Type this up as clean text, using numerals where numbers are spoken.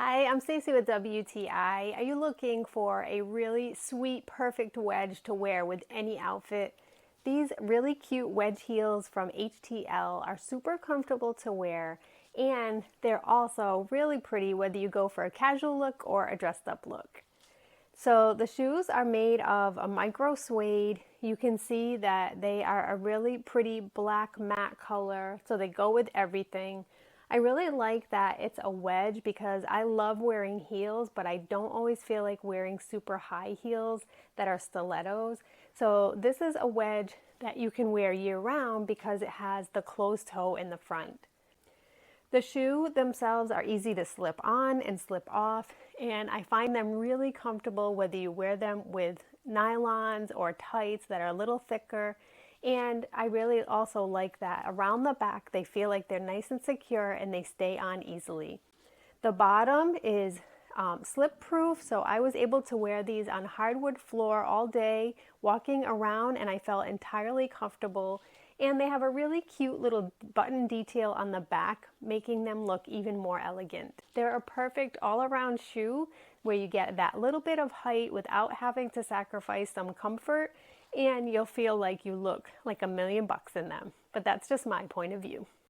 Hi, I'm Stacy with WTI. Are you looking for a really sweet, perfect wedge to wear with any outfit? These really cute wedge heels from HTL are super comfortable to wear, and they're also really pretty whether you go for a casual look or a dressed up look. So the shoes are made of a micro suede. You can see that they are a really pretty black matte color, so they go with everything. I really like that it's a wedge because I love wearing heels, but I don't always feel like wearing super high heels that are stilettos. So this is a wedge that you can wear year round because it has the closed toe in the front. The shoe themselves are easy to slip on and slip off, and I find them really comfortable whether you wear them with nylons or tights that are a little thicker. And I really also like that around the back they feel like they're nice and secure and they stay on easily. The bottom is slip proof, so I was able to wear these on hardwood floor all day walking around, and I felt entirely comfortable. And they have a really cute little button detail on the back, making them look even more elegant. They're a perfect all-around shoe where you get that little bit of height without having to sacrifice some comfort, and you'll feel like you look like $1,000,000 in them. But that's just my point of view.